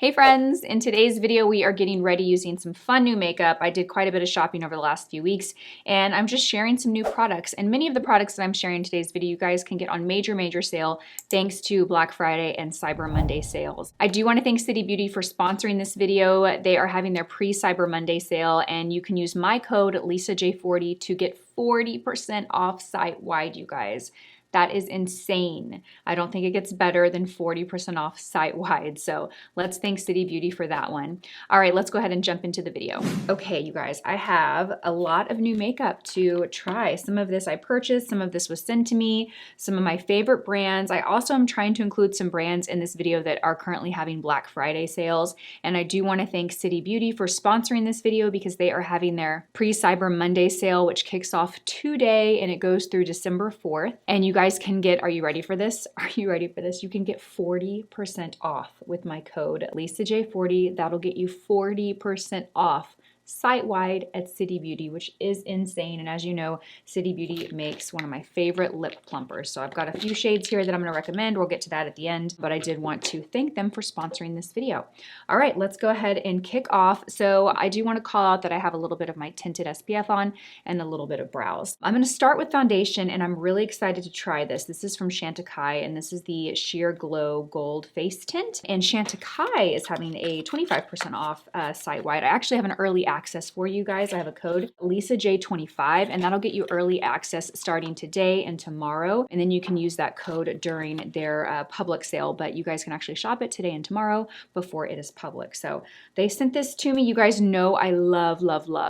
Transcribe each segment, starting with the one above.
Hey friends, in today's video we are getting ready using some fun new makeup. I did quite a bit of shopping over the last few weeks and I'm just sharing some new products, and many of the products that I'm sharing in today's video you guys can get on major sale thanks to Black Friday and Cyber Monday sales. I do want to thank City Beauty for sponsoring this video. They are having their pre-Cyber Monday sale and you can use my code LisaJ40 to get 40% off site-wide, you guys. That is insane. I don't think it gets better than 40% off site-wide. So let's thank City Beauty for that one. All right, let's go ahead and jump into the video. Okay, you guys, I have a lot of new makeup to try. Some of this I purchased, some of this was sent to me, some of my favorite brands. I also am trying to include some brands in this video that are currently having Black Friday sales. And I do want to thank City Beauty for sponsoring this video because they are having their pre-Cyber Monday sale, which kicks off today and it goes through December 4th. And you guys can get, are you ready for this? Are you ready for this? You can get 40% off with my code LisaJ40. That'll get you 40% off site-wide at City Beauty, which is insane. And as you know, City Beauty makes one of my favorite lip plumpers. So I've got a few shades here that I'm going to recommend. We'll get to that at the end, but I did want to thank them for sponsoring this video. All right, let's go ahead and kick off. So I do want to call out that I have a little bit of my tinted SPF on and a little bit of brows. I'm going to start with foundation and I'm really excited to try this. This is from Chantecaille and this is the Sheer Glow Gold Face Tint. And Chantecaille is having a 25% off site-wide. I actually have an early access for you guys. I have a code LisaJ25 and that'll get you early access starting today and tomorrow, and then you can use that code during their public sale, but you guys can actually shop it today and tomorrow before it is public. So they sent this to me. You guys know I love.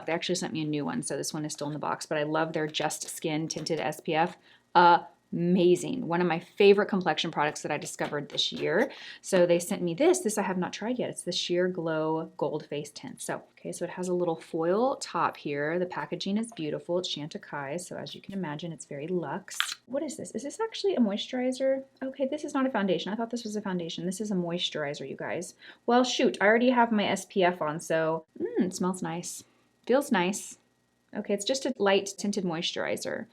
They actually sent me a new one, so this one is still in the box, but I love their Just Skin Tinted SPF. Amazing. One of my favorite complexion products that I discovered this year. So they sent me this I have not tried yet. It's the Sheer Glow Gold Face Tint. So, okay, so it has a little foil top here. The packaging is beautiful. It's Chantecaille, so as you can imagine, it's very luxe. What is this? Is this actually a moisturizer? Okay, this is not a foundation. I thought this was a foundation. This is a moisturizer, you guys. Well, shoot, I already have my SPF on, so it smells nice. Feels nice. Okay, it's just a light tinted moisturizer.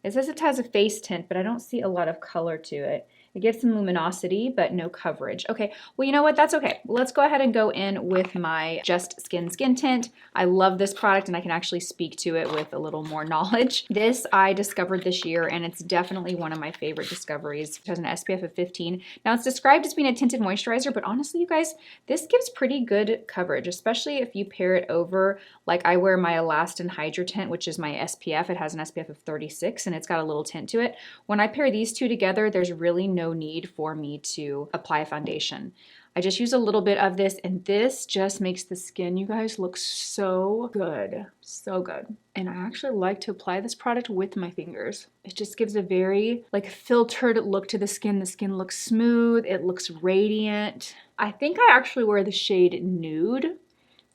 It says it has a face tint, but I don't see a lot of color to it. It gives some luminosity, but no coverage. Okay, well, you know what? That's okay. Let's go ahead and go in with my Just Skin Skin Tint. I love this product and I can actually speak to it with a little more knowledge. This I discovered this year and it's definitely one of my favorite discoveries. It has an SPF of 15. Now it's described as being a tinted moisturizer, but honestly, you guys, this gives pretty good coverage, especially if you pair it over, like I wear my Elastin Hydra Tint, which is my SPF. It has an SPF of 36 and it's got a little tint to it. When I pair these two together, there's really no need for me to apply a foundation. I just use a little bit of this and this just makes the skin, you guys, look so good. So good. And I actually like to apply this product with my fingers. It just gives a very like filtered look to the skin. The skin looks smooth. It looks radiant. I think I actually wear the shade Nude.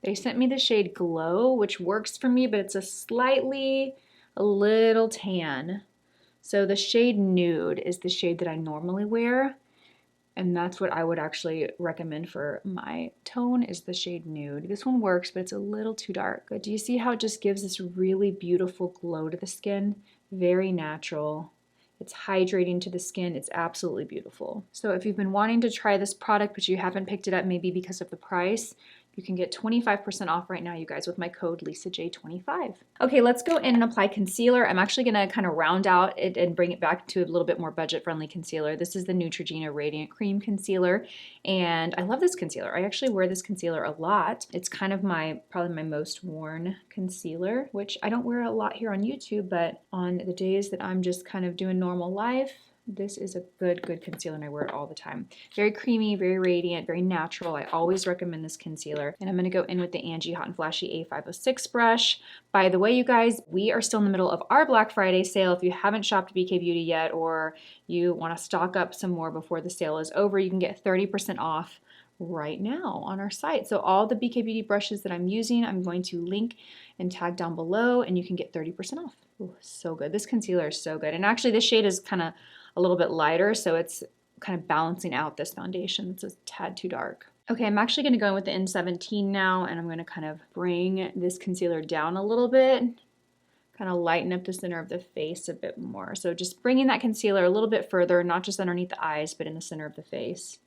They sent me the shade Glow, which works for me, but it's a little tan. So the shade Nude is the shade that I normally wear, and that's what I would actually recommend for my tone is the shade Nude. This one works, but it's a little too dark. But do you see how it just gives this really beautiful glow to the skin? Very natural. It's hydrating to the skin. It's absolutely beautiful. So if you've been wanting to try this product, but you haven't picked it up maybe because of the price, you can get 25% off right now, you guys, with my code LisaJ25. Okay, let's go in and apply concealer. I'm actually gonna kind of round out it and bring it back to a little bit more budget-friendly concealer. This is the Neutrogena Radiant Cream Concealer, and I love this concealer. I actually wear this concealer a lot. It's kind of probably my most worn concealer, which I don't wear a lot here on YouTube, but on the days that I'm just kind of doing normal life, this is a good concealer and I wear it all the time. Very creamy, very radiant, very natural. I always recommend this concealer. And I'm going to go in with the Angie Hot and Flashy A506 brush. By the way, you guys, we are still in the middle of our Black Friday sale. If you haven't shopped BK Beauty yet or you want to stock up some more before the sale is over, you can get 30% off right now on our site. So all the BK Beauty brushes that I'm using, I'm going to link and tag down below and you can get 30% off. Ooh, so good. This concealer is so good. And actually this shade is kind of a little bit lighter, so it's kind of balancing out this foundation. It's a tad too dark. Okay, I'm actually going to go in with the N17 now, and I'm going to kind of bring this concealer down a little bit, kind of lighten up the center of the face a bit more. So just bringing that concealer a little bit further, not just underneath the eyes, but in the center of the face.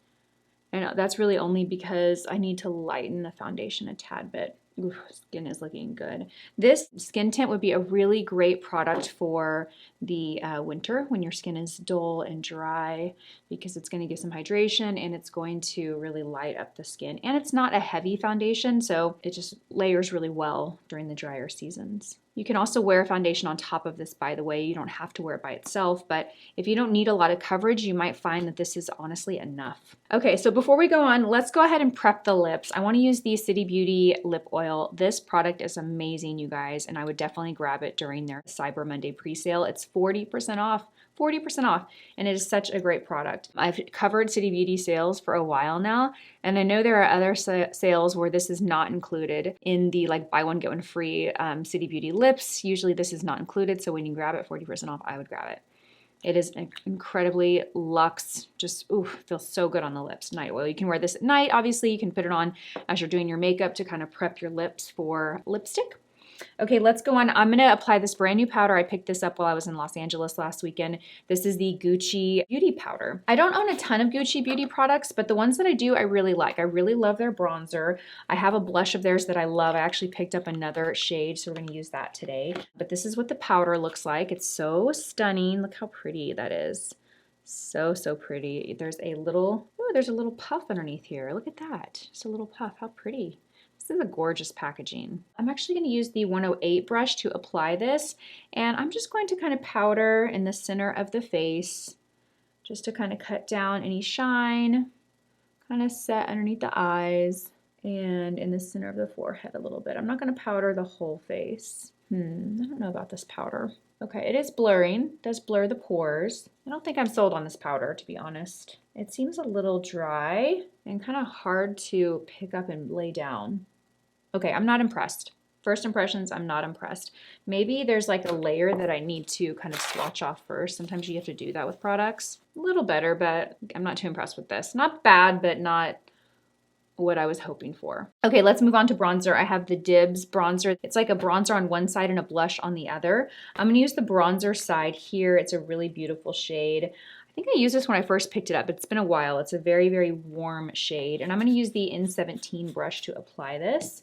And that's really only because I need to lighten the foundation a tad bit. Ooh, skin is looking good. This skin tint would be a really great product for the winter when your skin is dull and dry, because it's going to give some hydration and it's going to really light up the skin. And it's not a heavy foundation, so it just layers really well during the drier seasons. You can also wear a foundation on top of this, by the way. You don't have to wear it by itself, but if you don't need a lot of coverage, you might find that this is honestly enough. Okay, so before we go on, let's go ahead and prep the lips. I want to use the City Beauty lip oil. This product is amazing, you guys, and I would definitely grab it during their Cyber Monday pre-sale. It's 40% off. 40% off, and it is such a great product. I've covered City Beauty sales for a while now, and I know there are other sales where this is not included in the like buy one get one free City Beauty lips. Usually this is not included, so when you grab it 40% off, I would grab it. It is incredibly luxe, just feels so good on the lips. Night oil. You can wear this at night. Obviously, you can put it on as you're doing your makeup to kind of prep your lips for lipstick. Okay, let's go on. I'm gonna apply this brand new powder. I picked this up while I was in Los Angeles last weekend. This is the Gucci Beauty powder. I don't own a ton of Gucci Beauty products, but the ones that I do, I really like. I really love their bronzer. I have a blush of theirs that I love. I actually picked up another shade, so we're gonna use that today. But this is what the powder looks like. It's so stunning. Look how pretty that is. So, so pretty. There's a little puff underneath here. Look at that. Just a little puff. How pretty. This is a gorgeous packaging. I'm actually going to use the 108 brush to apply this, and I'm just going to kind of powder in the center of the face just to kind of cut down any shine, kind of set underneath the eyes, and in the center of the forehead a little bit. I'm not going to powder the whole face. I don't know about this powder. Okay, it is blurring. It does blur the pores. I don't think I'm sold on this powder, to be honest. It seems a little dry and kind of hard to pick up and lay down. Okay, I'm not impressed. First impressions, I'm not impressed. Maybe there's like a layer that I need to kind of swatch off first. Sometimes you have to do that with products. A little better, but I'm not too impressed with this. Not bad, but not what I was hoping for. Okay, let's move on to bronzer. I have the Dibs bronzer. It's like a bronzer on one side and a blush on the other. I'm gonna use the bronzer side here. It's a really beautiful shade. I think I used this when I first picked it up. It's been a while. It's a very, very warm shade. And I'm gonna use the N17 brush to apply this.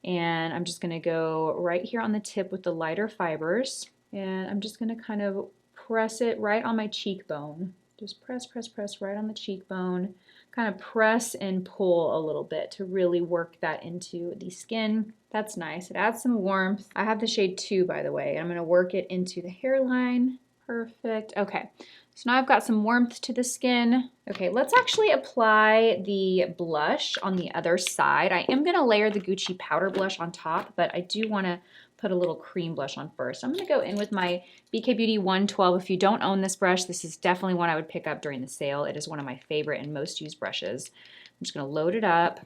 And I'm just gonna go right here on the tip with the lighter fibers. And I'm just gonna kind of press it right on my cheekbone. Just press, press, press right on the cheekbone. Kind of press and pull a little bit to really work that into the skin. That's nice. It adds some warmth. I have the shade 2, by the way. I'm gonna work it into the hairline. Perfect. Okay, so now I've got some warmth to the skin. Okay, let's actually apply the blush on the other side. I am gonna layer the Gucci powder blush on top, but I do wanna put a little cream blush on first. I'm gonna go in with my BK Beauty 112. If you don't own this brush, this is definitely one I would pick up during the sale. It is one of my favorite and most used brushes. I'm just gonna load it up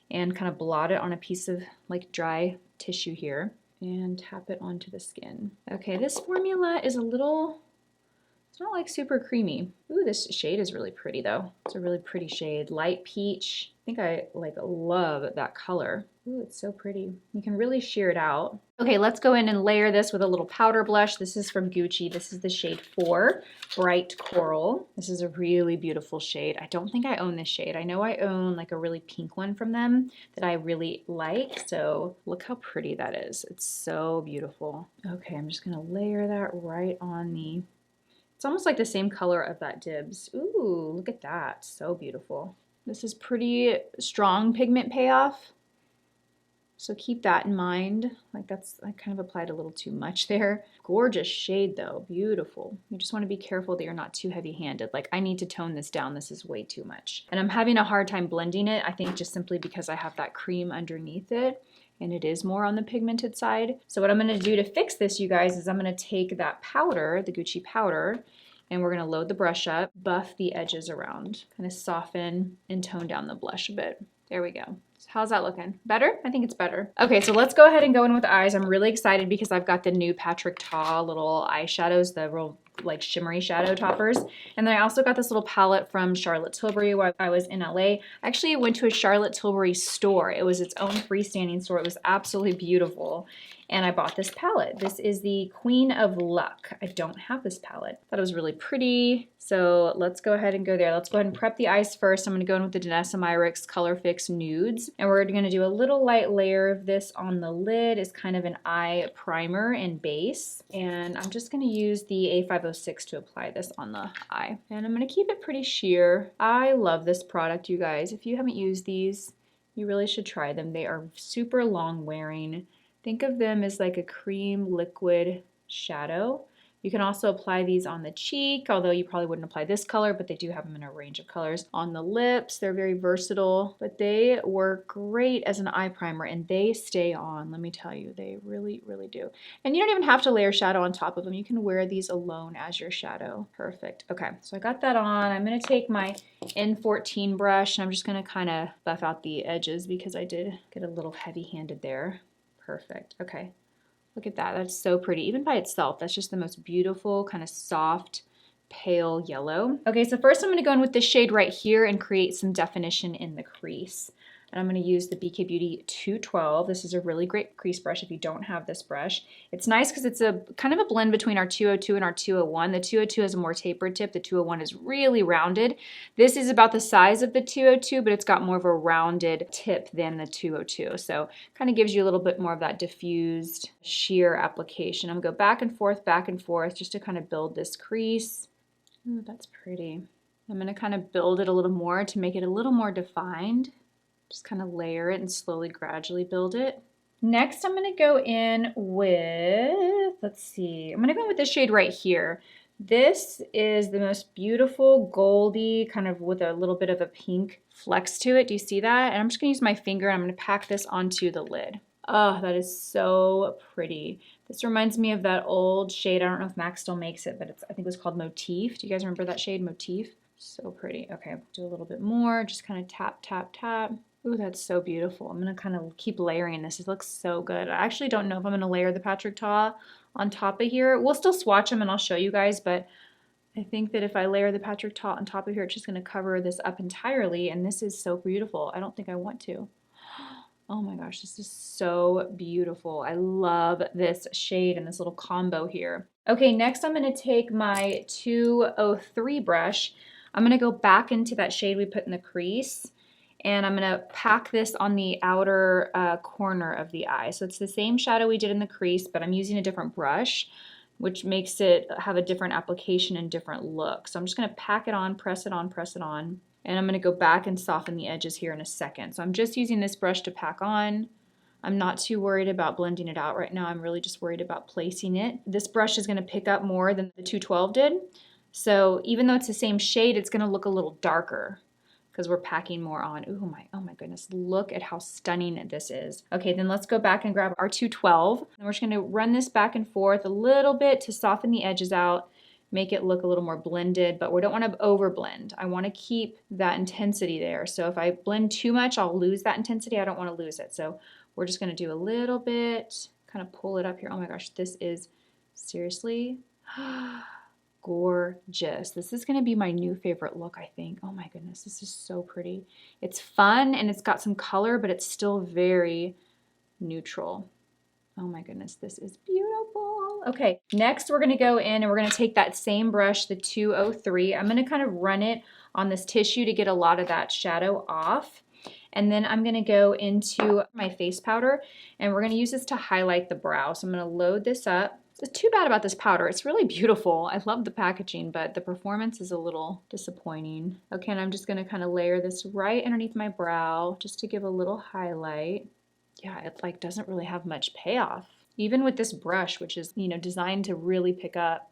and kind of blot it on a piece of like dry tissue here and tap it onto the skin. Okay, this formula is a little, it's not like super creamy. Ooh, this shade is really pretty though. It's a really pretty shade, light peach. I think I like love that color. Ooh, it's so pretty. You can really sheer it out. Okay, let's go in and layer this with a little powder blush. This is from Gucci. This is the shade 4, Bright Coral. This is a really beautiful shade. I don't think I own this shade. I know I own like a really pink one from them that I really like. So look how pretty that is. It's so beautiful. Okay, I'm just gonna layer that right on the, it's almost like the same color of that Dibs. Ooh, look at that. So beautiful. This is pretty strong pigment payoff. So keep that in mind. Like I kind of applied a little too much there. Gorgeous shade though, beautiful. You just want to be careful that you're not too heavy-handed. Like I need to tone this down. This is way too much. And I'm having a hard time blending it, I think just simply because I have that cream underneath it and it is more on the pigmented side. So what I'm gonna do to fix this, you guys, is I'm gonna take that powder, the Gucci powder, and we're gonna load the brush up, buff the edges around, kind of soften and tone down the blush a bit. There we go. So how's that looking? Better? I think it's better. Okay, so let's go ahead and go in with the eyes. I'm really excited because I've got the new Patrick Ta little eyeshadows, the real like shimmery shadow toppers. And then I also got this little palette from Charlotte Tilbury while I was in LA. I actually went to a Charlotte Tilbury store. It was its own freestanding store. It was absolutely beautiful. and I bought this palette. This is the Queen of Luck. I don't have this palette. Thought it was really pretty, so let's go ahead and go there. Let's go ahead and prep the eyes first. I'm going to go in with the DANESSA MYRICKS Colorfix Nudes, and we're going to do a little light layer of this on the lid as kind of an eye primer and base, and I'm just going to use the A506 to apply this on the eye, and I'm going to keep it pretty sheer. I love this product, you guys. If you haven't used these, you really should try them. They are super long wearing. Think of them as like a cream liquid shadow. You can also apply these on the cheek, although you probably wouldn't apply this color, but they do have them in a range of colors. On the lips, they're very versatile, but they work great as an eye primer and they stay on, let me tell you, they really, really do. And you don't even have to layer shadow on top of them. You can wear these alone as your shadow. Perfect. Okay, so I got that on. I'm gonna take my N14 brush and I'm just gonna kind of buff out the edges because I did get a little heavy-handed there. Perfect, okay. Look at that, that's so pretty. Even by itself, that's just the most beautiful, kind of soft, pale yellow. Okay, so first I'm gonna go in with this shade right here and create some definition in the crease. And I'm gonna use the BK Beauty 212. This is a really great crease brush if you don't have this brush. It's nice because it's a kind of a blend between our 202 and our 201. The 202 has a more tapered tip. The 201 is really rounded. This is about the size of the 202, but it's got more of a rounded tip than the 202. So kind of gives you a little bit more of that diffused, sheer application. I'm gonna go back and forth just to kind of build this crease. Ooh, that's pretty. I'm gonna kind of build it a little more to make it a little more defined. Just kind of layer it and slowly, gradually build it. Next, I'm going to go in with, let's see, I'm going to go in with this shade right here. This is the most beautiful goldy, kind of with a little bit of a pink flex to it. Do you see that? And I'm just going to use my finger and I'm going to pack this onto the lid. Oh, that is so pretty. This reminds me of that old shade. I don't know if MAC still makes it, but I think it was called Motif. Do you guys remember that shade, Motif? So pretty. Okay, do a little bit more. Just kind of tap, tap, tap. Ooh, that's so beautiful. I'm going to kind of keep layering this. It looks so good. I actually don't know if I'm going to layer the Patrick Ta on top of here. We'll still swatch them and I'll show you guys, but I think that if I layer the Patrick Ta on top of here, it's just going to cover this up entirely, and this is so beautiful. I don't think I want to. Oh my gosh, this is so beautiful. I love this shade and this little combo here. Okay, next I'm going to take my 203 brush. I'm going to go back into that shade we put in the crease, and I'm going to pack this on the outer corner of the eye. So it's the same shadow we did in the crease, but I'm using a different brush, which makes it have a different application and different look. So I'm just going to pack it on, press it on, press it on. And I'm going to go back and soften the edges here in a second. So I'm just using this brush to pack on. I'm not too worried about blending it out right now. I'm really just worried about placing it. This brush is going to pick up more than the 212 did. So even though it's the same shade, it's going to look a little darker because we're packing more on. Oh my goodness, look at how stunning this is. Okay, then let's go back and grab our 212. And we're just going to run this back and forth a little bit to soften the edges out, make it look a little more blended, but we don't want to over blend. I want to keep that intensity there. So if I blend too much, I'll lose that intensity. I don't want to lose it. So we're just going to do a little bit, kind of pull it up here. Oh my gosh, this is seriously gorgeous. This is going to be my new favorite look, I think. Oh my goodness, this is so pretty. It's fun and it's got some color, but it's still very neutral. Oh my goodness, this is beautiful. Okay, next we're going to go in and we're going to take that same brush, the 203. I'm going to kind of run it on this tissue to get a lot of that shadow off. And then I'm going to go into my face powder and we're going to use this to highlight the brow. So I'm going to load this up. It's too bad about this powder. It's really beautiful. I love the packaging, but the performance is a little disappointing. Okay, and I'm just going to kind of layer this right underneath my brow just to give a little highlight. Yeah, it like doesn't really have much payoff. Even with this brush, which is, you know, designed to really pick up,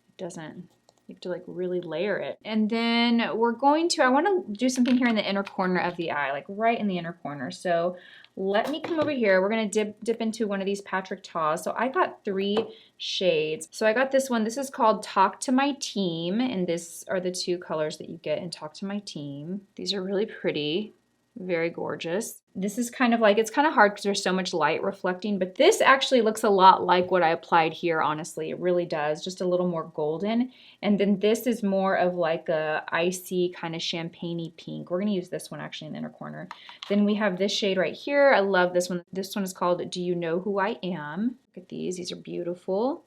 it doesn't. You have to like really layer it. And then we're going to, I want to do something here in the inner corner of the eye, like right in the inner corner. So let me come over here. We're going to dip into one of these Patrick Ta's. So I got 3 shades. So I got this one. This is called Talk to My Team. And this are the 2 colors that you get in Talk to My Team. These are really pretty. Very gorgeous. This is kind of like, it's kind of hard because there's so much light reflecting, but this actually looks a lot like what I applied here, honestly. It really does, just a little more golden. And then this is more of like a icy kind of champagne-y pink. We're gonna use this one actually in the inner corner. Then we have this shade right here. I love this one. This one is called Do You Know Who I Am? Look at these are beautiful.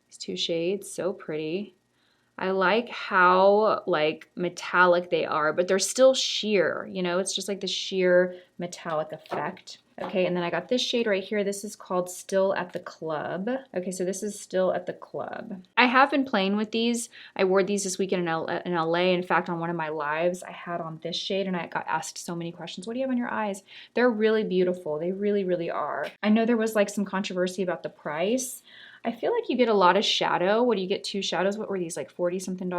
These two shades, so pretty. I like how like metallic they are, but they're still sheer, you know, it's just like the sheer metallic effect. Okay, and then I got this shade right here. This is called Still at the Club. Okay, so this is Still at the Club. I have been playing with these. I wore these this weekend in LA. In fact, on one of my lives, I had on this shade and I got asked so many questions. What do you have on your eyes? They're really beautiful. They really, really are. I know there was like some controversy about the price. I feel like you get a lot of shadow. What do you get? 2 shadows? What were these, like $40 something?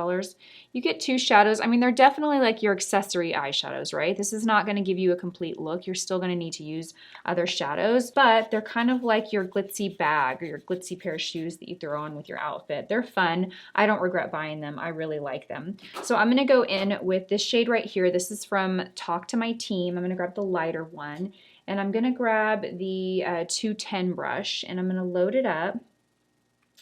You get 2 shadows. I mean, they're definitely like your accessory eyeshadows, right? This is not gonna give you a complete look. You're still gonna need to use other shadows, but they're kind of like your glitzy bag or your glitzy pair of shoes that you throw on with your outfit. They're fun. I don't regret buying them. I really like them. So I'm gonna go in with this shade right here. This is from Talk to My Team. I'm gonna grab the lighter one and I'm gonna grab the 210 brush and I'm gonna load it up.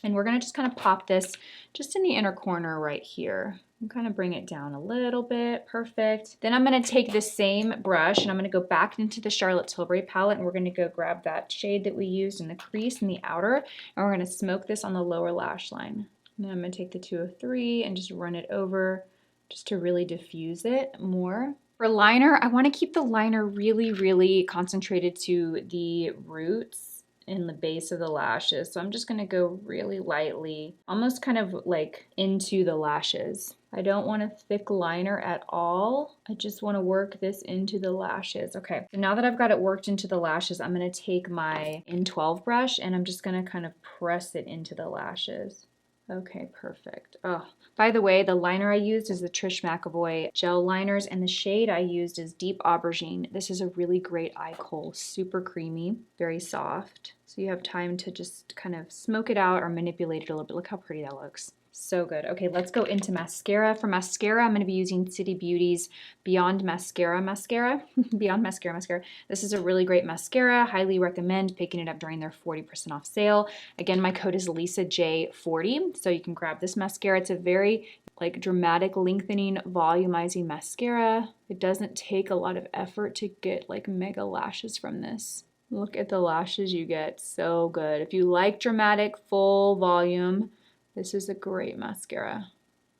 And we're gonna just kind of pop this just in the inner corner right here. And kind of bring it down a little bit, perfect. Then I'm gonna take the same brush and I'm gonna go back into the Charlotte Tilbury palette and we're gonna go grab that shade that we used in the crease in the outer and we're gonna smoke this on the lower lash line. And then I'm gonna take the 203 and just run it over just to really diffuse it more. For liner, I wanna keep the liner really, really concentrated to the roots in the base of the lashes. So I'm just gonna go really lightly, almost kind of like into the lashes. I don't want a thick liner at all. I just wanna work this into the lashes. Okay, so now that I've got it worked into the lashes, I'm gonna take my N12 brush and I'm just gonna kind of press it into the lashes. Okay, perfect. Oh, by the way, the liner I used is the Trish McEvoy gel liners and the shade I used is Deep Aubergine. This is a really great eye kohl, super creamy, very soft. So you have time to just kind of smoke it out or manipulate it a little bit. Look how pretty that looks. So good. Okay, let's go into mascara. For mascara, I'm going to be using City Beauty's Beyond Mascara mascara. Beyond Mascara mascara. This is a really great mascara. Highly recommend picking it up during their 40% off sale. Again, my code is LisaJ40, so you can grab this mascara. It's a very like dramatic lengthening, volumizing mascara. It doesn't take a lot of effort to get like mega lashes from this. Look at the lashes you get. So good. If you like dramatic, full volume, this is a great mascara.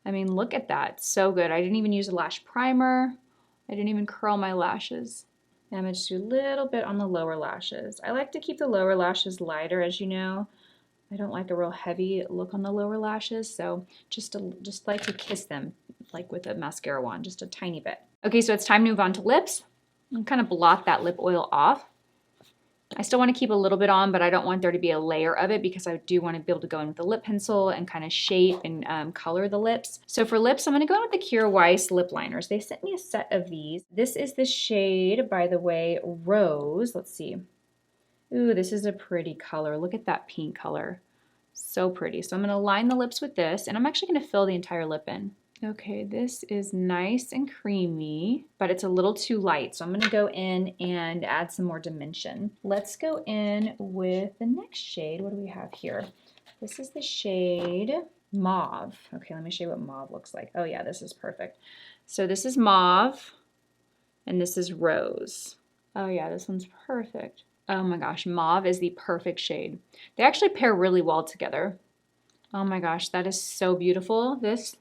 I mean, look at that. So good. I didn't even use a lash primer. I didn't even curl my lashes. And I'm going to just do a little bit on the lower lashes. I like to keep the lower lashes lighter, as you know. I don't like a real heavy look on the lower lashes, so just like to kiss them like with a mascara wand, just a tiny bit. Okay, so it's time to move on to lips. And kind of blot that lip oil off. I still want to keep a little bit on, but I don't want there to be a layer of it because I do want to be able to go in with the lip pencil and kind of shape and color the lips. So for lips, I'm going to go in with the KJAER WEIS lip liners. They sent me a set of these. This is the shade, by the way, Rose. Let's see. Ooh, this is a pretty color. Look at that pink color. So pretty. So I'm going to line the lips with this, and I'm actually going to fill the entire lip in. Okay, this is nice and creamy, but it's a little too light. So I'm gonna go in and add some more dimension. Let's go in with the next shade. What do we have here? This is the shade Mauve. Okay, let me show you what Mauve looks like. Oh yeah, this is perfect. So this is Mauve, and this is Rose. Oh yeah, this one's perfect. Oh my gosh, Mauve is the perfect shade. They actually pair really well together. Oh my gosh, that is so beautiful. This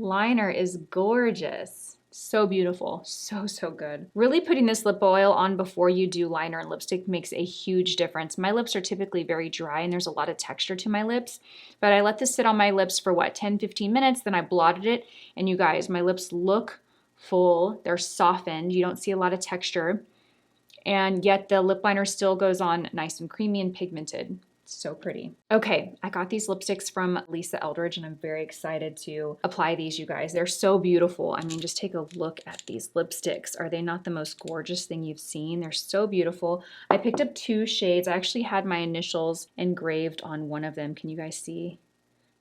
liner is gorgeous. So beautiful. So, so good. Really putting this lip oil on before you do liner and lipstick makes a huge difference. My lips are typically very dry and there's a lot of texture to my lips, but I let this sit on my lips for what, 10-15 minutes, then I blotted it, and you guys, my lips look full. They're softened. You don't see a lot of texture, and yet the lip liner still goes on nice and creamy and pigmented. So pretty. Okay, I got these lipsticks from Lisa Eldridge and I'm very excited to apply these, you guys. They're so beautiful. I mean, just take a look at these lipsticks. Are they not the most gorgeous thing you've seen? They're so beautiful. I picked up 2 shades. I actually had my initials engraved on one of them. Can you guys see?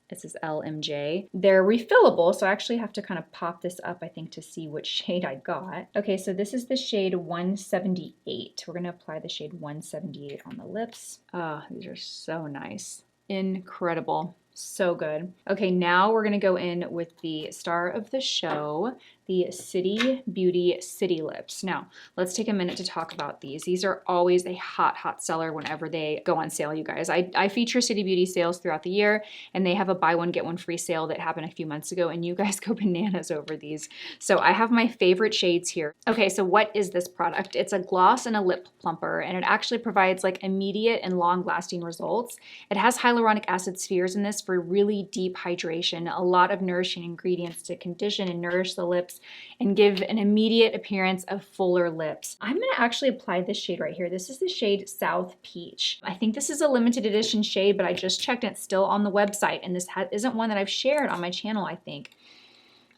This is LMJ. They're refillable, so I actually have to kind of pop this up, I think, to see which shade I got. Okay, so this is the shade 178. We're gonna apply the shade 178 on the lips. Ah, these are so nice. Incredible. So good. Okay, now we're gonna go in with the star of the show, the City Beauty City Lips. Now, let's take a minute to talk about these. These are always a hot, hot seller whenever they go on sale, you guys. I feature City Beauty sales throughout the year, and they have a buy one, get one free sale that happened a few months ago, and you guys go bananas over these. So I have my favorite shades here. Okay, so what is this product? It's a gloss and a lip plumper, and it actually provides like immediate and long-lasting results. It has hyaluronic acid spheres in this for really deep hydration, a lot of nourishing ingredients to condition and nourish the lips and give an immediate appearance of fuller lips. I'm gonna actually apply this shade right here. This is the shade South Peach. I think this is a limited edition shade, but I just checked and it's still on the website, and this isn't one that I've shared on my channel, I think.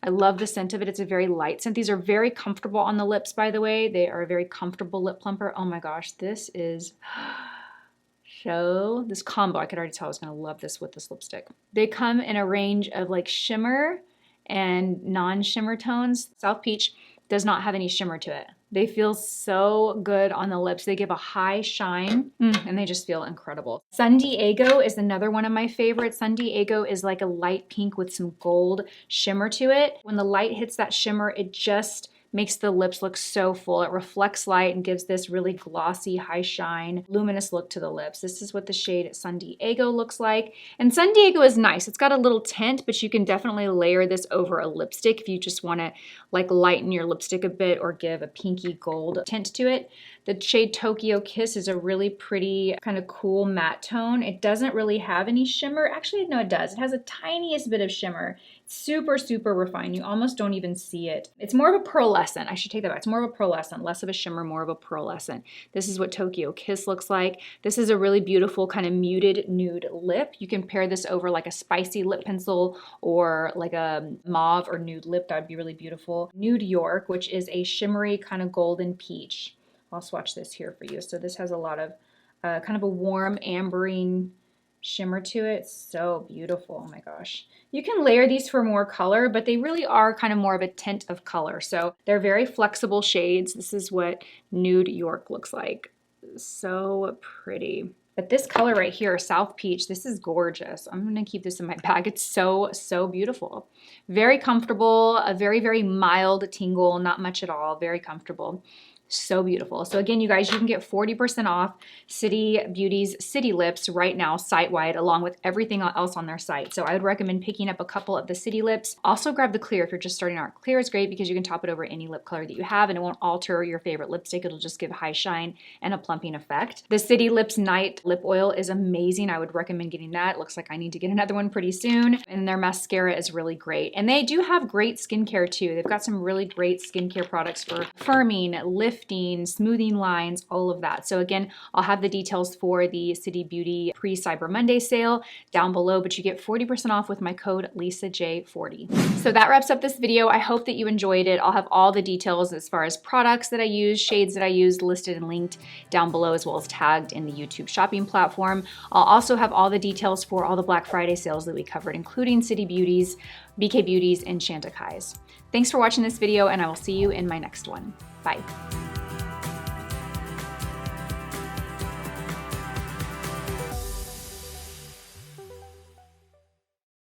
I love the scent of it. It's a very light scent. These are very comfortable on the lips, by the way. They are a very comfortable lip plumper. Oh my gosh, this is this combo. I could already tell I was gonna love this with this lipstick. They come in a range of like shimmer and non-shimmer tones. South Peach does not have any shimmer to it. They feel so good on the lips. They give a high shine, and they just feel incredible. San Diego is another one of my favorites. San Diego is like a light pink with some gold shimmer to it. When the light hits that shimmer, it just makes the lips look so full. It reflects light and gives this really glossy, high shine, luminous look to the lips. This is what the shade San Diego looks like. And San Diego is nice. It's got a little tint, but you can definitely layer this over a lipstick if you just wanna like lighten your lipstick a bit or give a pinky gold tint to it. The shade Tokyo Kiss is a really pretty, kind of cool matte tone. It doesn't really have any shimmer. Actually, no, it does. It has a tiniest bit of shimmer. Super, super refined. You almost don't even see it. It's more of a pearlescent. I should take that back. It's more of a pearlescent, less of a shimmer, more of a pearlescent. This is what Tokyo Kiss looks like. This is a really beautiful kind of muted nude lip. You can pair this over like a spicy lip pencil or like a mauve or nude lip. That would be really beautiful. Nude York, which is a shimmery kind of golden peach. I'll swatch this here for you. So this has a lot of kind of a warm amberine shimmer to it. So beautiful. Oh my gosh. You can layer these for more color, but they really are kind of more of a tint of color. So they're very flexible shades. This is what Nude York looks like. So pretty. But this color right here, South Peach, this is gorgeous. I'm gonna keep this in my bag. It's so, so beautiful. Very comfortable, a very, very mild tingle, not much at all, very comfortable. So beautiful. So again, you guys, you can get 40% off City Beauty's City Lips right now, site-wide, along with everything else on their site. So I would recommend picking up a couple of the City Lips. Also grab the clear if you're just starting out. Clear is great because you can top it over any lip color that you have and it won't alter your favorite lipstick. It'll just give high shine and a plumping effect. The City Lips Night Lip Oil is amazing. I would recommend getting that. It looks like I need to get another one pretty soon. And their mascara is really great. And they do have great skincare too. They've got some really great skincare products for firming, lifting, smoothing lines, all of that. So again, I'll have the details for the City Beauty pre-Cyber Monday sale down below, but you get 40% off with my code LisaJ40. So that wraps up this video. I hope that you enjoyed it. I'll have all the details as far as products that I use, shades that I use listed and linked down below, as well as tagged in the YouTube shopping platform. I'll also have all the details for all the Black Friday sales that we covered, including City Beauty's, BK Beauty's, and Chantecaille's. Thanks for watching this video, and I will see you in my next one. Bye.